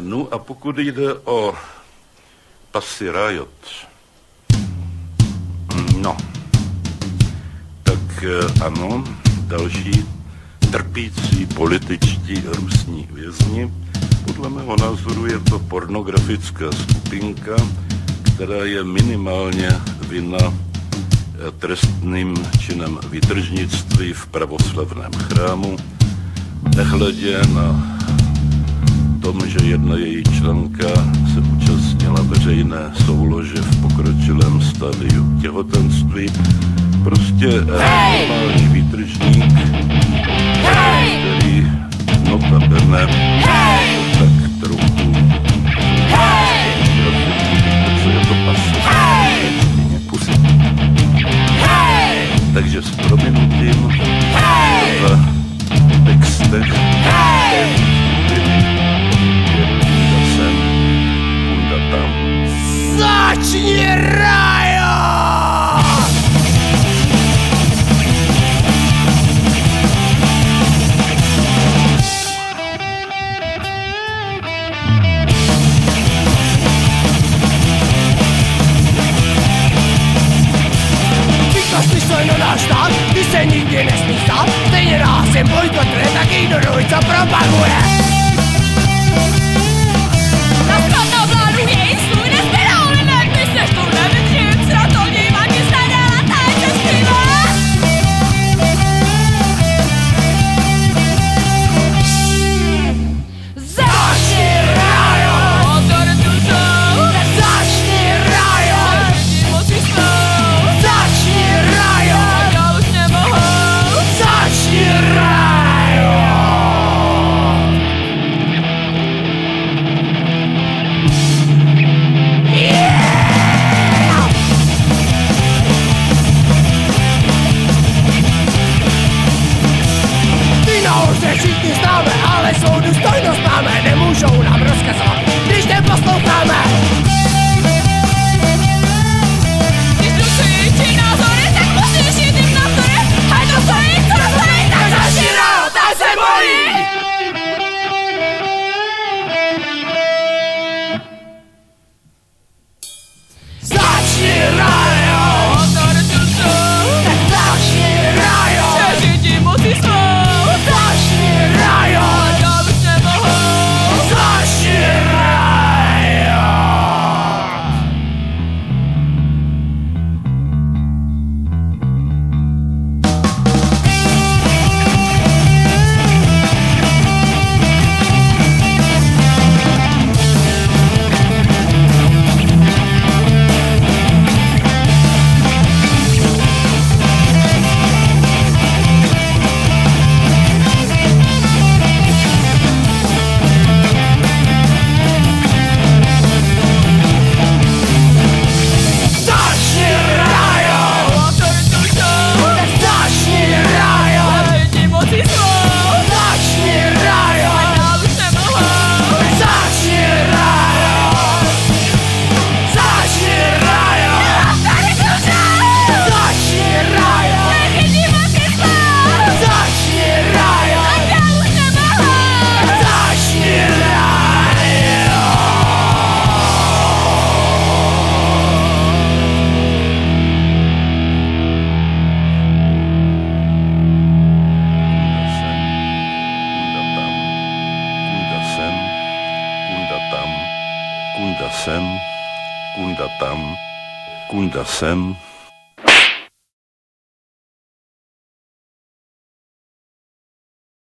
No a pokud jde o Pussy Riot, no, tak ano, další trpící političtí rusní vězni. Podle mého názoru je to pornografická skupinka, která je minimálně vinna trestným činem výtržnictví v pravoslavném chrámu, nehledě na tom, že jedna její členka se účastnila veřejné soulože v pokročilém stadiu těhotenství. Prostě normální výtržník, který notabene tak trochu co je to pusy. Takže s prominutím v textech Začni rájo! Vykašli se na náš stát, ty se nikdy nesmí stát. Stejně nás jen bojkotuje, tak ignoruj, co propaguje. Všichni známe, ale svou důstojnost máme, nemůžou nám rozkazovat, když neposloucháme. Když dušující názory, tak musíš jít jim názory, a to co je co zlej, tak začni rád, a se bolí! Začni rájo! Tak začni rájo! Přežití musí svou! Kunda sem, kunda tam, kunda sem.